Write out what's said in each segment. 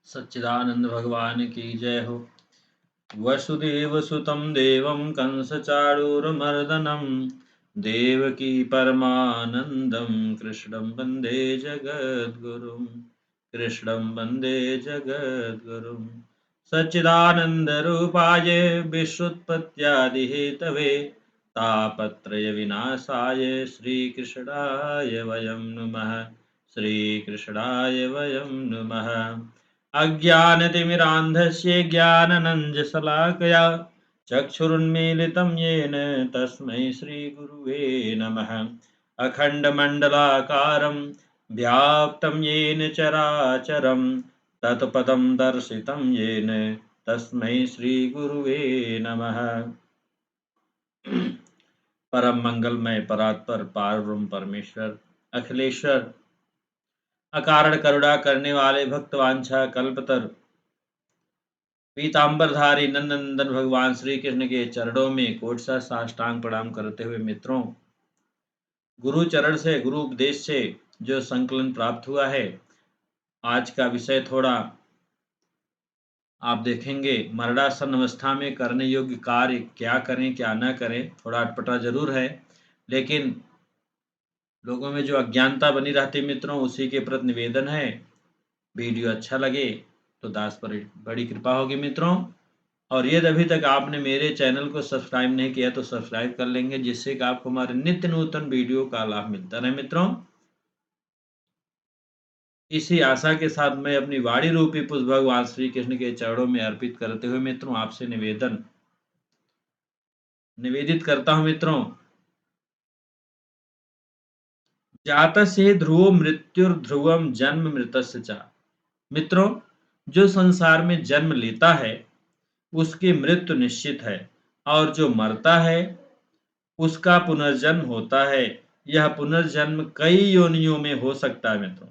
सच्चिदानंद भगवान की जय हो। वसुदेव सुतं देवं कंसचाणूरमर्दनं देवकी परमानंदं कृष्णं वन्दे जगद्गुरुं। कृष्णं वन्दे जगद्गुरुं। सच्चिदानन्दरूपाय विश्वोत्पत्त्यादिहेतवे तापत्रय विनाशाय श्रीकृष्णाय वयं नुमः। श्रीकृष्णाय वयं नुमः। अज्ञानतिमिरान्धस्य ज्ञानानञ्जशलाकया चक्षुरुन्मीलितं येन तस्मै श्रीगुरुवे नमः। अखण्डमण्डलाकारं व्याप्तं येन चराचरं तत्पदं दर्शितं येन तस्मै श्रीगुरुवे नमः। परम मंगलमय परात्पर पारब्रह्म परमेश्वर अखिलेश्वर अकारण करुणा करने वाले भक्त वांछा कल्पतर पीतांबरधारी नंदनंदन भगवान श्री कृष्ण के चरणों में कोटि साष्टांग प्रणाम करते हुए मित्रों, गुरु चरण से गुरु उपदेश से जो संकलन प्राप्त हुआ है, आज का विषय थोड़ा आप देखेंगे मरणासन अवस्था में करने योग्य कार्य क्या करें क्या न करें। थोड़ा अटपटा जरूर है, लेकिन लोगों में जो अज्ञानता बनी रहती मित्रों, उसी के प्रति निवेदन है। वीडियो अच्छा लगे तो दास पर बड़ी कृपा होगी मित्रों। और यदि अभी तक आपने मेरे चैनल को सब्सक्राइब नहीं किया तो सब्सक्राइब कर लेंगे, जिससे कि आपको हमारे नित्य नूतन वीडियो का लाभ मिलता रहे मित्रों। इसी आशा के साथ मैं अपनी वाणी रूपी पुष्प भगवान श्री कृष्ण के चरणों में अर्पित करते हुए मित्रों आपसे निवेदित करता हूं मित्रों। जातस्य ध्रुवो मृत्युर्ध्रुवम जन्म मृतस्य च। मित्रों, जो संसार में जन्म लेता है उसकी मृत्यु निश्चित है, और जो मरता है उसका पुनर्जन्म होता है। यह पुनर्जन्म कई योनियों में हो सकता है मित्रों।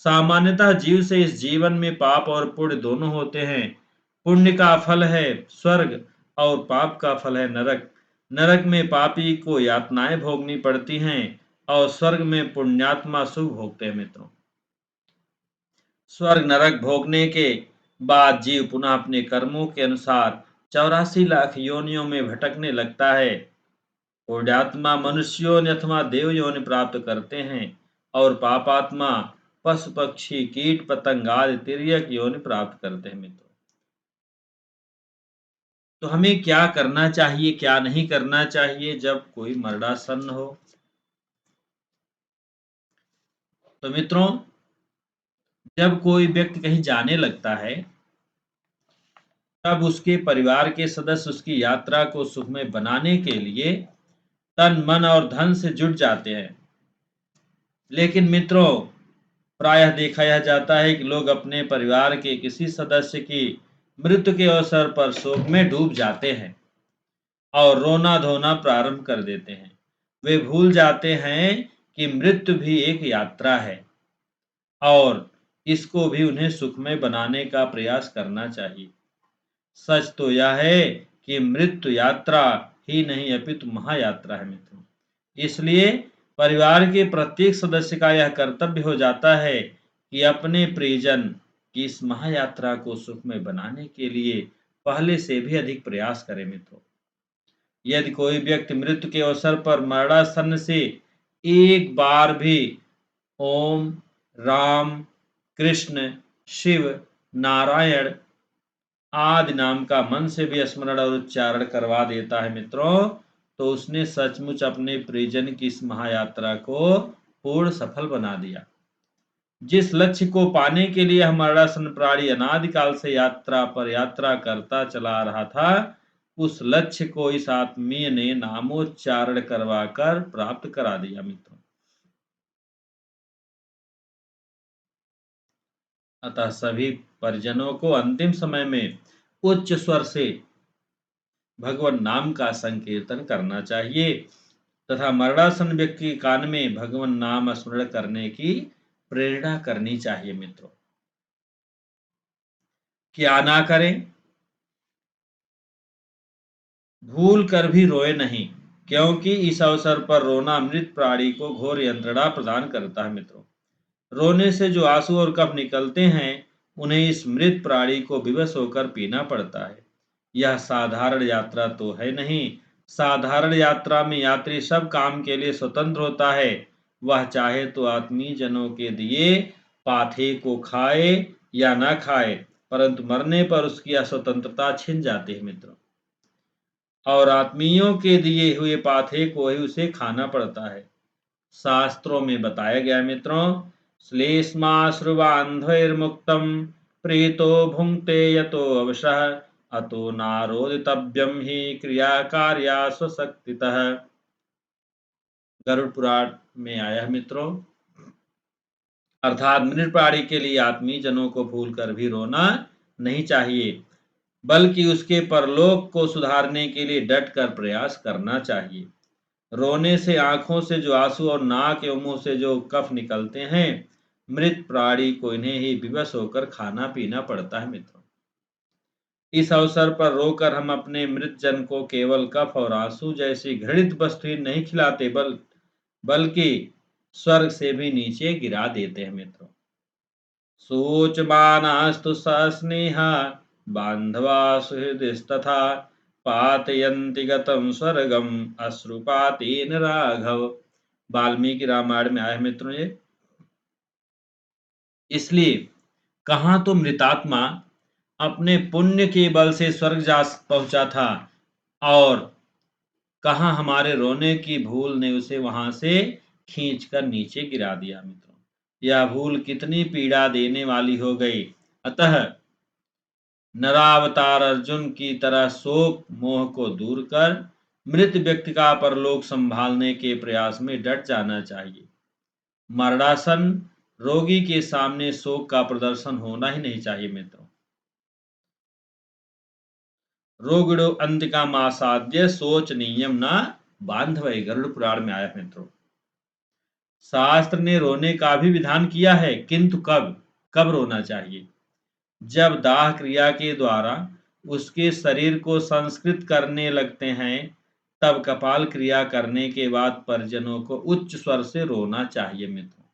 सामान्यतः जीव से इस जीवन में पाप और पुण्य दोनों होते हैं। पुण्य का फल है स्वर्ग और पाप का फल है नरक। नरक में पापी को यातनाएं भोगनी पड़ती हैं और स्वर्ग में पुण्यात्मा सुख भोगते हैं मित्रों। स्वर्ग नरक भोगने के बाद जीव पुनः अपने कर्मों के अनुसार 84 लाख योनियों में भटकने लगता है। पुण्यात्मा मनुष्य योनि अथवा देव योनि प्राप्त करते हैं और पापात्मा पशु पक्षी कीट पतंग आदि तिर्यक योनि प्राप्त करते हैं मित्रों। तो हमें क्या करना चाहिए क्या नहीं करना चाहिए जब कोई मरणासन्न हो? तो मित्रों, जब कोई व्यक्ति कहीं जाने लगता है तब उसके परिवार के सदस्य उसकी यात्रा को सुखमय बनाने के लिए तन मन और धन से जुट जाते हैं। लेकिन मित्रों, प्रायः देखा यह जाता है कि लोग अपने परिवार के किसी सदस्य की मृत्यु के अवसर पर शोक में डूब जाते हैं और रोना धोना प्रारंभ कर देते हैं। वे भूल जाते हैं कि मृत्यु भी एक यात्रा है और इसको भी उन्हें सुखमय बनाने का प्रयास करना चाहिए। सच तो यह है कि मृत्यु यात्रा ही नहीं अपितु महायात्रा है मित्रों। इसलिए परिवार के प्रत्येक सदस्य का यह कर्तव्य हो जाता है कि अपने प्रियजन की इस महायात्रा को सुखमय बनाने के लिए पहले से भी अधिक प्रयास करे मित्रों। यदि कोई व्यक्ति मृत्यु के अवसर पर मरणासन्न से एक बार भी ओम राम कृष्ण शिव नारायण आदि नाम का मन से भी स्मरण और उच्चारण करवा देता है मित्रों, तो उसने सचमुच अपने प्रियजन की इस महायात्रा को पूर्ण सफल बना दिया। जिस लक्ष्य को पाने के लिए हम मरणासन्न प्राणी अनादिकाल से यात्रा पर यात्रा करता चला रहा था, उस लक्ष्य को इस आत्मीय ने नामोच्चारण करवाकर प्राप्त करा दिया मित्रों। अतः सभी परिजनों को अंतिम समय में उच्च स्वर से भगवान नाम का संकीर्तन करना चाहिए तथा मरणासन्न व्यक्ति के कान में भगवान नाम स्मरण करने की प्रेरणा करनी चाहिए मित्रों। क्या ना करें? भूल कर भी रोए नहीं, क्योंकि इस अवसर पर रोना मृत प्राणी को घोर यंत्रणा प्रदान करता है मित्रों। रोने से जो आंसू और कफ निकलते हैं उन्हें इस मृत प्राणी को विवश होकर पीना पड़ता है। यह साधारण यात्रा तो है नहीं। साधारण यात्रा में यात्री सब काम के लिए स्वतंत्र होता है। वह चाहे तो आत्मीय जनों के दिए पाथे को खाए या न खाए, परंतु मरने पर उसकी स्वतंत्रता छिन जाती है मित्रों। और आत्मीयों के दिए हुए पाथे को ही उसे खाना पड़ता है। शास्त्रों में बताया गया मित्रों, श्लेष्माश्रुबान्धैर्मुक्तं प्रीतो भुङ्क्ते यतो अवशः अतो नारोदितव्यं हि क्रियाकार्या स्वशक्तितः। गरुड़ पुराण में आया है मित्रों। अर्थात मृत प्राणी के लिए आत्मीय जनों को भूलकर भी रोना नहीं चाहिए, बल्कि उसके परलोक को सुधारने के लिए डट कर प्रयास करना चाहिए। रोने से आंखों से जो आंसू और नाक एवं मुंह से जो कफ निकलते हैं, मृत प्राणी को इन्हें ही विवश होकर खाना पीना पड़ता है मित्रों। इस अवसर पर रोकर हम अपने मृत जन को केवल कफ और आंसू जैसी घृणित वस्तुएं नहीं खिलाते, बल्कि स्वर्ग से भी नीचे गिरा देते हैं मित्रों। सोचमानास्तु सस्नेहा बांधवा सुहृदस्तथा पातयन्ति गतं स्वर्गम अश्रुपातेन राघव। वाल्मीकि रामायण में आया मित्रों ये। इसलिए कहाँ तो मृतात्मा अपने पुण्य के बल से स्वर्ग जा पहुंचा था, और कहाँ हमारे रोने की भूल ने उसे वहां से खींचकर नीचे गिरा दिया मित्रों। यह भूल कितनी पीड़ा देने वाली हो गई। अतः नरावतार अर्जुन की तरह शोक मोह को दूर कर मृत व्यक्ति का परलोक संभालने के प्रयास में डट जाना चाहिए। मरणासन रोगी के सामने शोक का प्रदर्शन होना ही नहीं चाहिए मित्रों। रोगिणो अंतिका मासाद्य सोच नियम न बांधवई, गरुड़ पुराण में आया मित्रों। शास्त्र ने रोने का भी विधान किया है, किंतु कब कब रोना चाहिए? जब दाह क्रिया के द्वारा उसके शरीर को संस्कृत करने लगते हैं, तब कपाल क्रिया करने के बाद परिजनों को उच्च स्वर से रोना चाहिए मित्रों।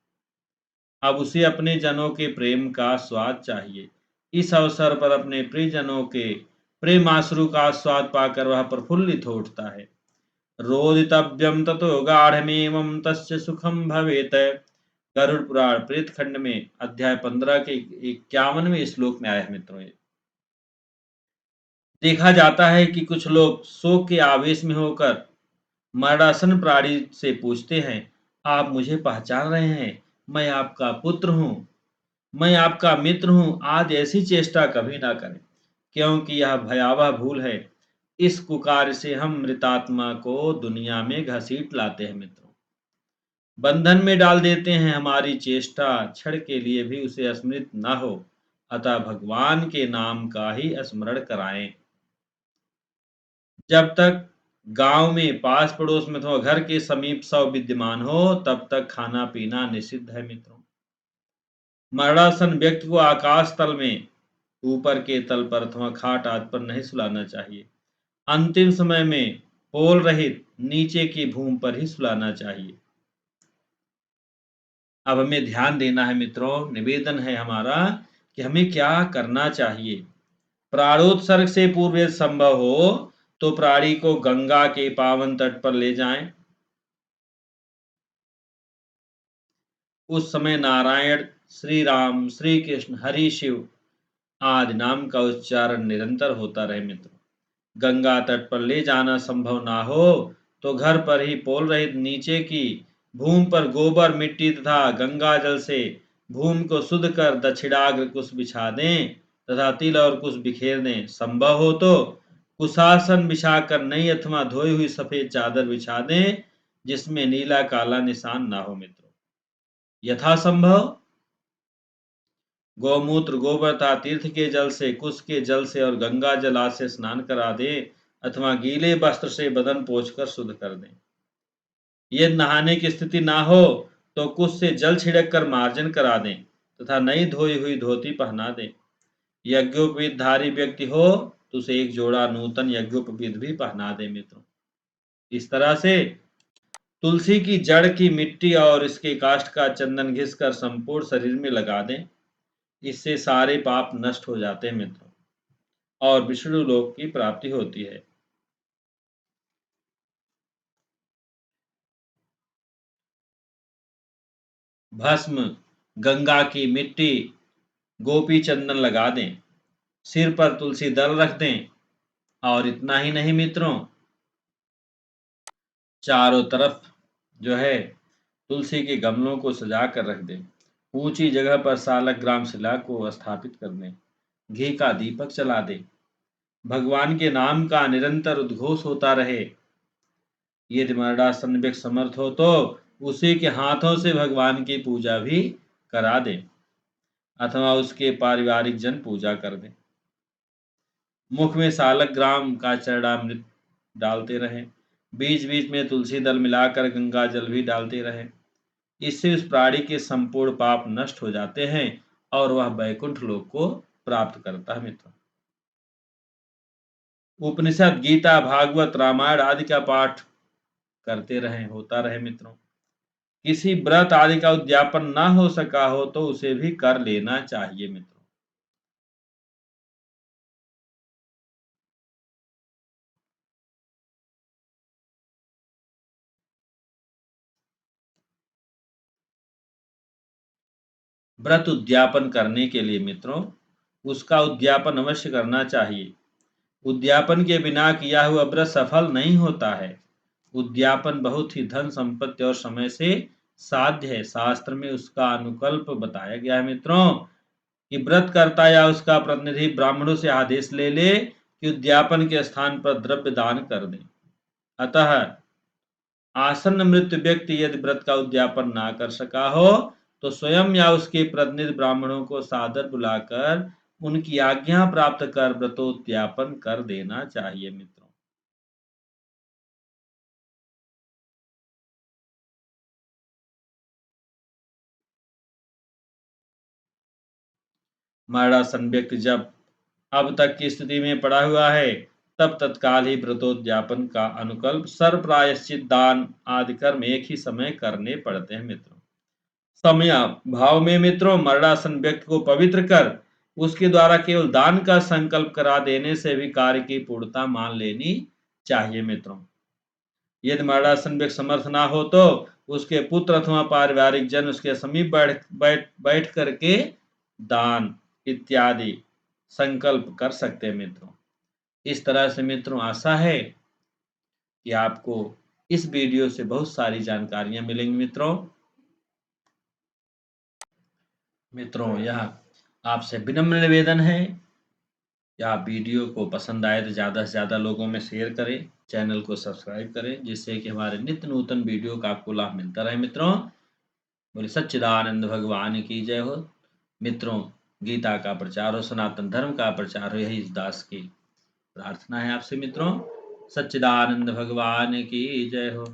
अब उसे अपने जनों के प्रेम का स्वाद चाहिए। इस अवसर पर अपने प्रियजनों के प्रेमाश्रु का स्वाद पाकर वह प्रफुल्लित हो उठता है। रोदितव्यम ततो गाढ़मेवं तस्य सुखम भवेत। गरुड़ पुराण प्रेत खंड में अध्याय 15 के 51वें श्लोक में आया है मित्रों। ये देखा जाता है कि कुछ लोग शोक के आवेश में होकर मरणासन प्राणी से पूछते हैं, आप मुझे पहचान रहे हैं? मैं आपका पुत्र हूँ, मैं आपका मित्र हूँ। आज ऐसी चेष्टा कभी ना करें, क्योंकि यह भयावह भूल है। इस कुकार्य से हम मृतात्मा को दुनिया में घसीट लाते हैं मित्रों, बंधन में डाल देते हैं। हमारी चेष्टा क्षण के लिए भी उसे स्मृत न हो, अतः भगवान के नाम का ही स्मरण कराएं। जब तक गांव में पास पड़ोस में अथवा घर के समीप शव विद्यमान हो, तब तक खाना पीना निषिद्ध है मित्रों। मरणासन व्यक्ति को आकाश तल में ऊपर के तल पर अथवा खाट आदि पर नहीं सुलाना चाहिए। अंतिम समय में पोल रहित नीचे की भूमि पर ही सुलाना चाहिए। अब हमें ध्यान देना है मित्रों। निवेदन है हमारा कि हमें क्या करना चाहिए। प्राणोत्सर्ग से पूर्व यदि संभव हो तो प्राणी को गंगा के पावन तट पर ले जाएं। उस समय नारायण, श्री राम, श्री कृष्ण, हरि, शिव आदि नाम का उच्चारण निरंतर होता रहे मित्रों। गंगा तट पर ले जाना संभव ना हो तो घर पर ही पोल रहित नीचे की भूमि पर गोबर, मिट्टी तथा गंगा जल से भूमि को शुद्ध कर दक्षिणाग्र कुश बिछा दें तथा तिल और कुश बिखेर दें। संभव हो तो कुशासन बिछाकर नई अथवा धोई हुई सफेद चादर बिछा दें, जिसमें नीला काला निशान ना हो मित्रों। यथासंभव गौमूत्र, गोबर तथा तीर्थ के जल से, कुश के जल से और गंगा जल आदि से स्नान करा दें अथवा गीले वस्त्र से बदन पोंछकर शुद्ध कर दें। यदि नहाने की स्थिति ना हो तो कुश से जल छिड़क कर मार्जन करा दें तथा नई धोई हुई धोती पहना दें। यज्ञोपवीत धारी व्यक्ति हो तो उसे एक जोड़ा नूतन यज्ञोपवीत भी पहना दें मित्रों। इस तरह से तुलसी की जड़ की मिट्टी और इसके काष्ठ का चंदन घिसकर संपूर्ण शरीर में लगा दें। इससे सारे पाप नष्ट हो जाते हैं मित्रों और विष्णु लोक की प्राप्ति होती है। भस्म, गंगा की मिट्टी, गोपी चंदन लगा दें, सिर पर तुलसी दल रख दें और इतना ही नहीं मित्रों, चारों तरफ जो है तुलसी के गमलों को सजा कर रख दें, ऊंची जगह पर सालग्राम शिला को स्थापित कर दें, घी का दीपक जला दें, भगवान के नाम का निरंतर उद्घोष होता रहे। यदि मरणासन व्यक्ति समर्थ हो तो उसी के हाथों से भगवान की पूजा भी करा दें अथवा उसके पारिवारिक जन पूजा कर दें। मुख में सालग्राम का चरणामृत डालते रहें, बीच बीच में तुलसी दल मिलाकर गंगा जल भी डालते रहें। इससे उस प्राणी के संपूर्ण पाप नष्ट हो जाते हैं और वह वैकुंठ लोक को प्राप्त करता है मित्रों। उपनिषद, गीता, भागवत, रामायण आदि का पाठ करते रहें, होता रहे मित्रों। किसी व्रत आदि का उद्यापन ना हो सका हो तो उसे भी कर लेना चाहिए मित्रों। व्रत उद्यापन करने के लिए मित्रों उसका उद्यापन अवश्य करना चाहिए। उद्यापन के बिना किया हुआ व्रत सफल नहीं होता है। उद्यापन बहुत ही धन संपत्ति और समय से साध्य है। शास्त्र में उसका अनुकल्प बताया गया है मित्रों कि व्रत करता या उसका प्रतिनिधि ब्राह्मणों से आदेश ले ले कि उद्यापन के स्थान पर द्रव्य दान कर दें। अतः आसन्न मृत्यु व्यक्ति यदि व्रत का उद्यापन ना कर सका हो तो स्वयं या उसके प्रतिनिधि ब्राह्मणों को सादर बुलाकर उनकी आज्ञा प्राप्त कर व्रतोद्यापन कर देना चाहिए मित्रों। मरणासन व्यक्ति जब अब तक की स्थिति में पड़ा हुआ है तब तत्काल ही व्रतोद्यापन का अनुकल्प सर्व प्रायश्चित दान आदि कर्म एक ही समय करने पड़ते हैं मित्रों। समय भाव में मित्रों मरणासन व्यक्ति को पवित्र कर उसके द्वारा केवल दान का संकल्प करा देने से भी कार्य की पूर्णता मान लेनी चाहिए मित्रों। यदि मरणासन व्यक्ति समर्थ ना हो तो उसके पुत्र अथवा पारिवारिक जन उसके समीप बैठ करके दान इत्यादि संकल्प कर सकते हैं मित्रों। इस तरह से मित्रों आशा है कि आपको इस वीडियो से बहुत सारी जानकारियां मिलेंगी मित्रों। मित्रों यह आपसे विनम्र निवेदन है कि आप वीडियो को पसंद आए तो ज़्यादा से ज़्यादा लोगों में शेयर करें, चैनल को सब्सक्राइब करें जिससे कि हमारे नित्य नूतन वीडियो का आपको लाभ मिलता रहे मित्रों। बोले सच्चिदानंद भगवान की जय हो। मित्रों गीता का प्रचार हो, सनातन धर्म का प्रचार हो, यही इस दास की प्रार्थना है आपसे मित्रों। सच्चिदानंद भगवान की जय हो।